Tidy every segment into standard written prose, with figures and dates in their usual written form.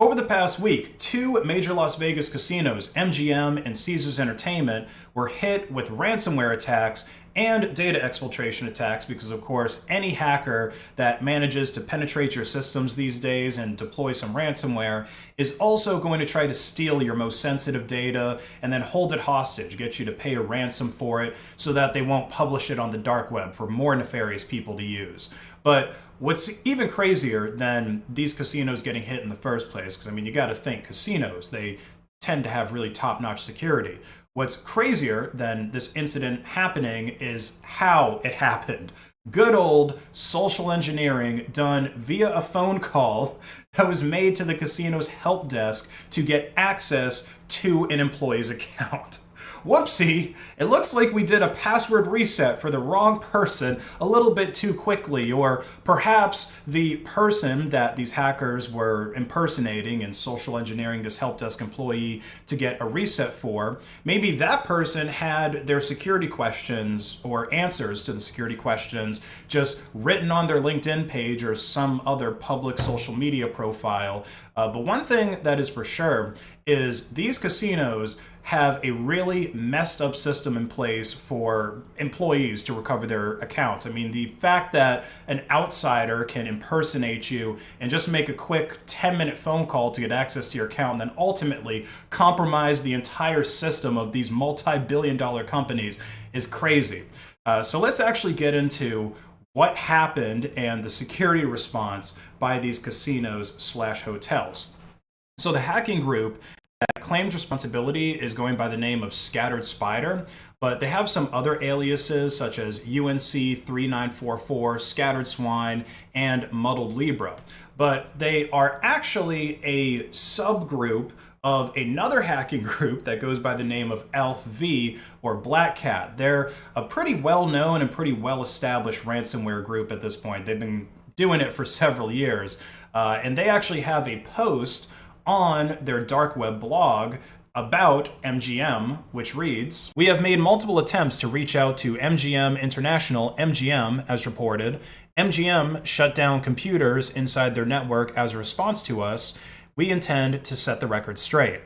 Over the past week, two major Las Vegas casinos, MGM and Caesars Entertainment, were hit with ransomware attacks and data exfiltration attacks because, of course, any hacker that manages to penetrate your systems these days and deploy some ransomware is also going to try to steal your most sensitive data and then hold it hostage, get you to pay a ransom for it so that they won't publish it on the dark web for more nefarious people to use. But what's even crazier than these casinos getting hit in the first place, because I mean, you got to think casinos, they tend to have really top-notch security. What's crazier than this incident happening is how it happened. Good old social engineering done via a phone call that was made to the casino's help desk to get access to an employee's account. Whoopsie, it looks like we did a password reset for the wrong person a little bit too quickly, or perhaps the person that these hackers were impersonating and social engineering this help desk employee to get a reset for, maybe that person had their security questions or answers to the security questions just written on their LinkedIn page or some other public social media profile. But one thing that is for sure is these casinos have a really messed up system in place for employees to recover their accounts. I mean, the fact that an outsider can impersonate you and just make a quick 10-minute phone call to get access to your account and then ultimately compromise the entire system of these multi-billion-dollar companies is crazy. So let's actually get into what happened and the security response by these casinos/hotels. So the hacking group that claims responsibility is going by the name of Scattered Spider, but they have some other aliases such as UNC 3944, Scattered Swine, and Muddled Libra. But they are actually a subgroup of another hacking group that goes by the name of Elf V or Black Cat. They're a pretty well-known and pretty well-established ransomware group at this point. They've been doing it for several years, and they actually have a post on their dark web blog about MGM, which reads, "We have made multiple attempts to reach out to MGM International, MGM, as reported. MGM shut down computers inside their network as a response to us. We intend to set the record straight.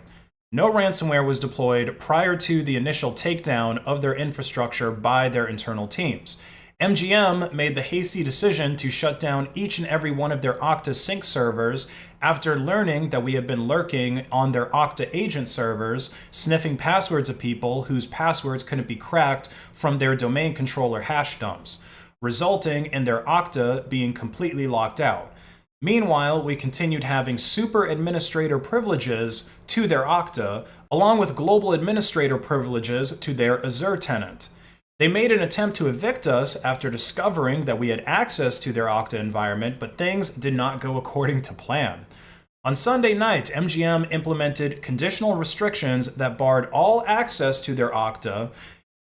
No ransomware was deployed prior to the initial takedown of their infrastructure by their internal teams. MGM made the hasty decision to shut down each and every one of their Okta sync servers after learning that we have been lurking on their Okta agent servers, sniffing passwords of people whose passwords couldn't be cracked from their domain controller hash dumps, resulting in their Okta being completely locked out. Meanwhile, we continued having super administrator privileges to their Okta, along with global administrator privileges to their Azure tenant. They made an attempt to evict us after discovering that we had access to their Okta environment, but things did not go according to plan. On Sunday night, MGM implemented conditional restrictions that barred all access to their Okta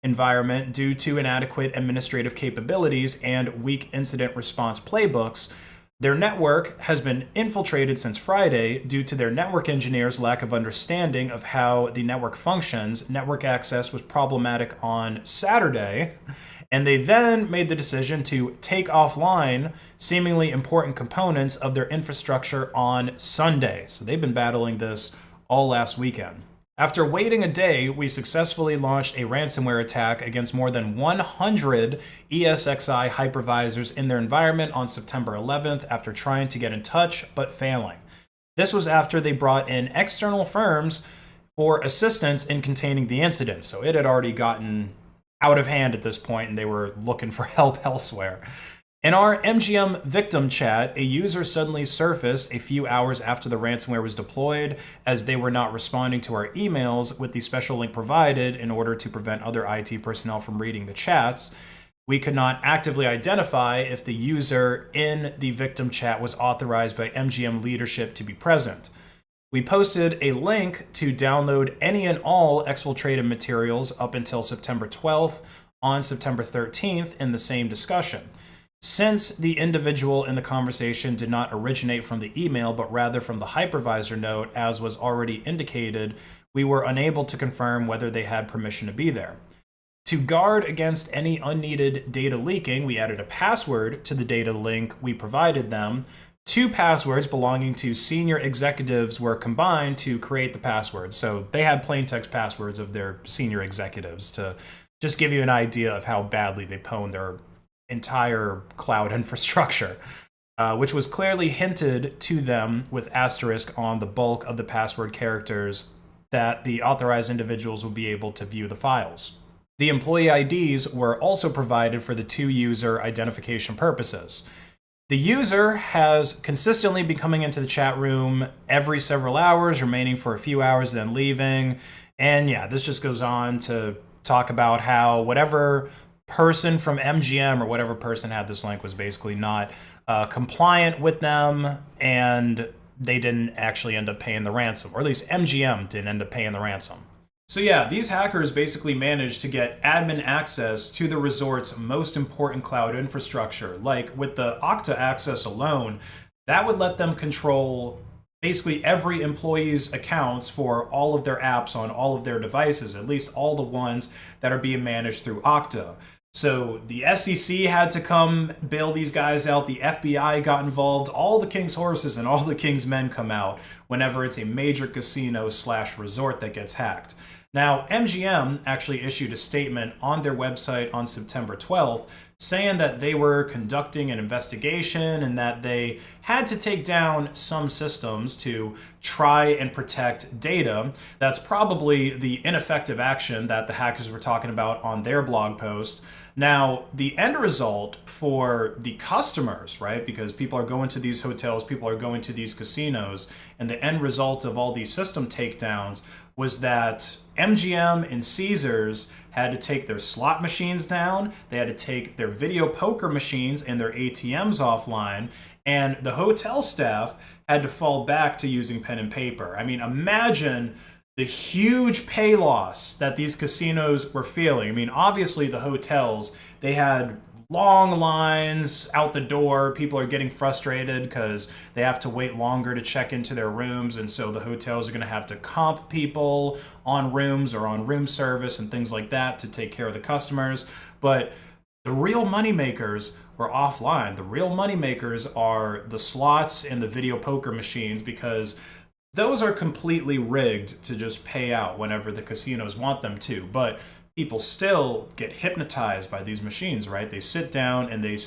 environment due to inadequate administrative capabilities and weak incident response playbooks. Their network has been infiltrated since Friday due to their network engineers' lack of understanding of how the network functions. Network access was problematic on Saturday, and they then made the decision to take offline seemingly important components of their infrastructure on Sunday. So they've been battling this all last weekend. After waiting a day, we successfully launched a ransomware attack against more than 100 ESXi hypervisors in their environment on September 11th after trying to get in touch but failing. This was after they brought in external firms for assistance in containing the incident, so it had already gotten out of hand at this point and they were looking for help elsewhere. In our MGM victim chat, a user suddenly surfaced a few hours after the ransomware was deployed, as they were not responding to our emails with the special link provided in order to prevent other IT personnel from reading the chats. We could not actively identify if the user in the victim chat was authorized by MGM leadership to be present. We posted a link to download any and all exfiltrated materials up until September 12th on September 13th in the same discussion. Since the individual in the conversation did not originate from the email, but rather from the hypervisor note, as was already indicated, we were unable to confirm whether they had permission to be there. To guard against any unneeded data leaking, we added a password to the data link we provided them two passwords belonging to senior executives were combined to create the password. So they had plain text passwords of their senior executives to just give you an idea of how badly they pwned their entire cloud infrastructure, which was clearly hinted to them with asterisk on the bulk of the password characters that the authorized individuals would be able to view the files. The employee IDs were also provided for the two user identification purposes. The user has consistently been coming into the chat room every several hours, remaining for a few hours, then leaving. And yeah, this just goes on to talk about how whatever person from MGM or whatever person had this link was basically not compliant with them, and they didn't actually end up paying the ransom, or at least MGM didn't end up paying the ransom. So yeah, these hackers basically managed to get admin access to the resort's most important cloud infrastructure. Like with the Okta access alone, that would let them control basically every employee's accounts for all of their apps on all of their devices, at least all the ones that are being managed through Okta. So the SEC had to come bail these guys out. The FBI got involved. All the king's horses and all the king's men come out whenever it's a major casino/resort that gets hacked. Now, MGM actually issued a statement on their website on September 12th saying that they were conducting an investigation and that they had to take down some systems to try and protect data. That's probably the ineffective action that the hackers were talking about on their blog post. Now, the end result for the customers, right, because people are going to these hotels, people are going to these casinos, and the end result of all these system takedowns was that MGM and Caesars had to take their slot machines down, they had to take their video poker machines and their ATMs offline, and the hotel staff had to fall back to using pen and paper. I mean, imagine the huge pay loss that these casinos were feeling. I mean, obviously the hotels, they had long lines out the door. People are getting frustrated because they have to wait longer to check into their rooms, and so the hotels are going to have to comp people on rooms or on room service and things like that to take care of the customers. But the real moneymakers were offline. The real moneymakers are the slots and the video poker machines, because those are completely rigged to just pay out whenever the casinos want them to. But people still get hypnotized by these machines, right? They sit down and they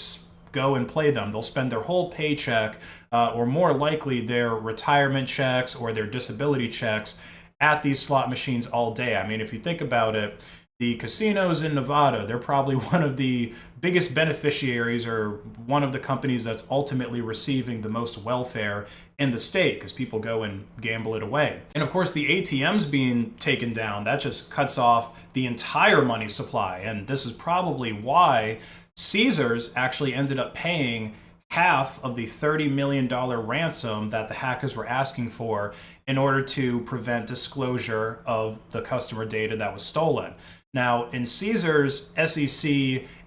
go and play them. They'll spend their whole paycheck, or more likely their retirement checks or their disability checks, at these slot machines all day. I mean, if you think about it, the casinos in Nevada, they're probably one of the biggest beneficiaries, or one of the companies that's ultimately receiving the most welfare in the state, because people go and gamble it away. And of course, the ATMs being taken down, that just cuts off the entire money supply. And this is probably why Caesars actually ended up paying half of the $30 million ransom that the hackers were asking for in order to prevent disclosure of the customer data that was stolen. Now, in Caesars SEC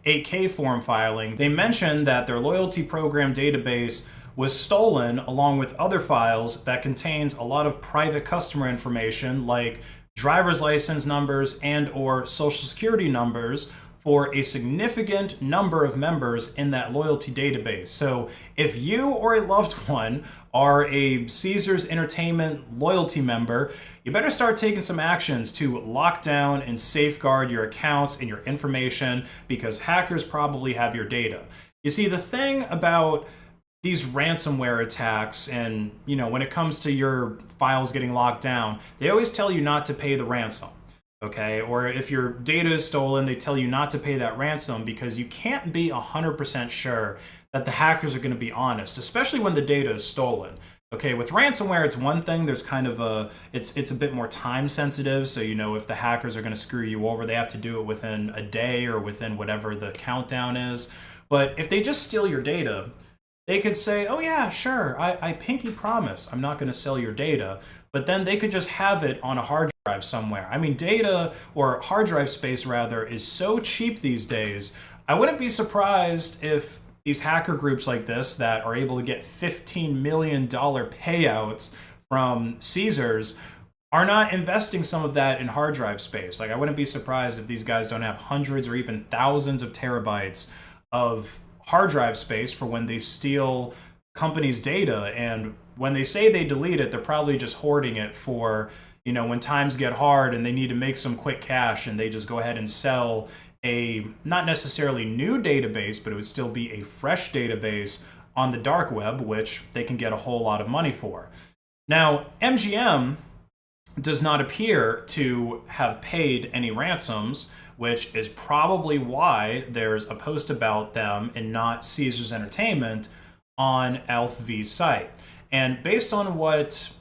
8K form filing, they mentioned that their loyalty program database was stolen along with other files that contains a lot of private customer information like driver's license numbers and or social security numbers for a significant number of members in that loyalty database. So if you or a loved one are a Caesars Entertainment loyalty member, you better start taking some actions to lock down and safeguard your accounts and your information, because hackers probably have your data. You see, the thing about these ransomware attacks, and when it comes to your files getting locked down, they always tell you not to pay the ransom. Okay, or if your data is stolen, they tell you not to pay that ransom, because you can't be 100% sure that the hackers are going to be honest, especially when the data is stolen. Okay, with ransomware, it's one thing. There's kind of it's a bit more time sensitive. So, if the hackers are going to screw you over, they have to do it within a day or within whatever the countdown is. But if they just steal your data, they could say, oh yeah, sure, I pinky promise I'm not going to sell your data. But then they could just have it on a hard drive somewhere. I mean, data, or hard drive space rather, is so cheap these days. I wouldn't be surprised if these hacker groups like this that are able to get $15 million payouts from Caesars are not investing some of that in hard drive space. Like, I wouldn't be surprised if these guys don't have hundreds or even thousands of terabytes of hard drive space for when they steal company's data, and when they say they delete it, they're probably just hoarding it for, when times get hard and they need to make some quick cash, and they just go ahead and sell a not necessarily new database, but it would still be a fresh database on the dark web, which they can get a whole lot of money for. Now, MGM does not appear to have paid any ransoms, which is probably why there's a post about them and not Caesars Entertainment on AlfV's site. And based on what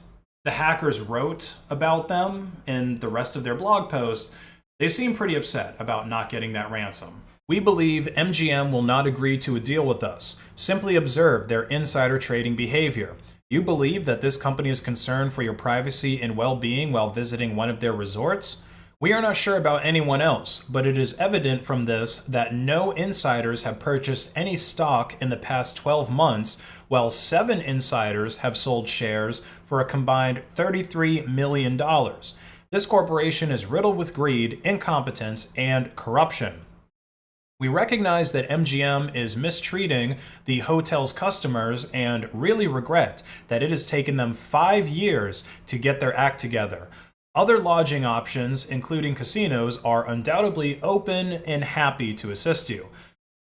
the hackers wrote about them in the rest of their blog post, they seem pretty upset about not getting that ransom. We believe MGM will not agree to a deal with us. Simply observe their insider trading behavior. You believe that this company is concerned for your privacy and well-being while visiting one of their resorts? We are not sure about anyone else, but it is evident from this that no insiders have purchased any stock in the past 12 months, while 7 insiders have sold shares for a combined $33 million. This corporation is riddled with greed, incompetence, and corruption. We recognize that MGM is mistreating the hotel's customers and really regret that it has taken them 5 years to get their act together. Other lodging options, including casinos, are undoubtedly open and happy to assist you.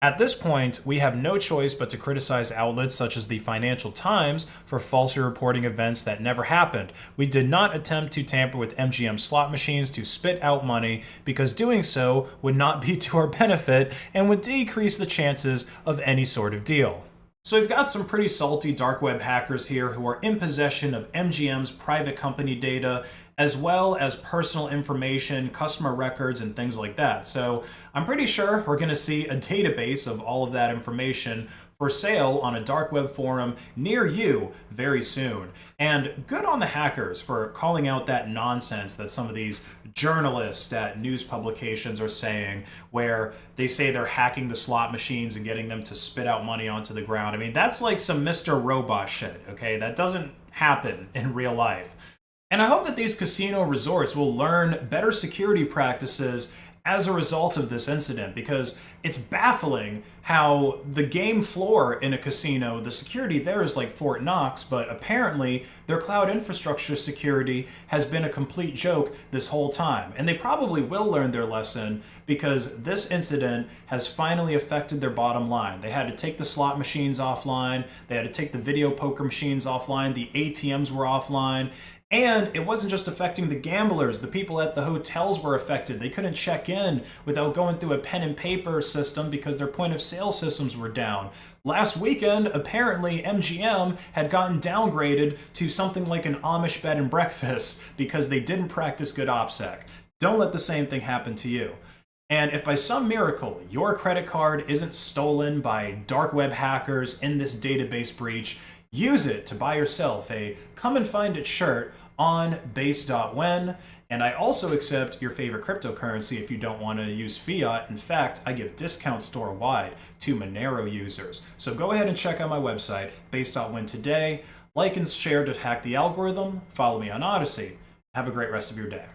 At this point, we have no choice but to criticize outlets such as the Financial Times for falsely reporting events that never happened. We did not attempt to tamper with MGM slot machines to spit out money, because doing so would not be to our benefit and would decrease the chances of any sort of deal. So we've got some pretty salty dark web hackers here who are in possession of MGM's private company data, as well as personal information, customer records, and things like that. So I'm pretty sure we're going to see a database of all of that information for sale on a dark web forum near you very soon. And good on the hackers for calling out that nonsense that some of these journalists at news publications are saying, where they say they're hacking the slot machines and getting them to spit out money onto the ground. I mean, that's like some Mr. Robot shit, okay? That doesn't happen in real life. And I hope that these casino resorts will learn better security practices as a result of this incident, because it's baffling how the game floor in a casino, the security there is like Fort Knox, but apparently their cloud infrastructure security has been a complete joke this whole time. And they probably will learn their lesson, because this incident has finally affected their bottom line. They had to take the slot machines offline, they had to take the video poker machines offline, the ATMs were offline. And it wasn't just affecting the gamblers. The people at the hotels were affected. They couldn't check in without going through a pen and paper system because their point of sale systems were down. Last weekend, apparently MGM had gotten downgraded to something like an Amish bed and breakfast because they didn't practice good OPSEC. Don't let the same thing happen to you. And if by some miracle your credit card isn't stolen by dark web hackers in this database breach, use it to buy yourself a Come and Find It shirt on base.when. And I also accept your favorite cryptocurrency if you don't want to use fiat. In fact, I give discounts store-wide to Monero users. So go ahead and check out my website, base.when today. Like and share to hack the algorithm. Follow me on Odyssey. Have a great rest of your day.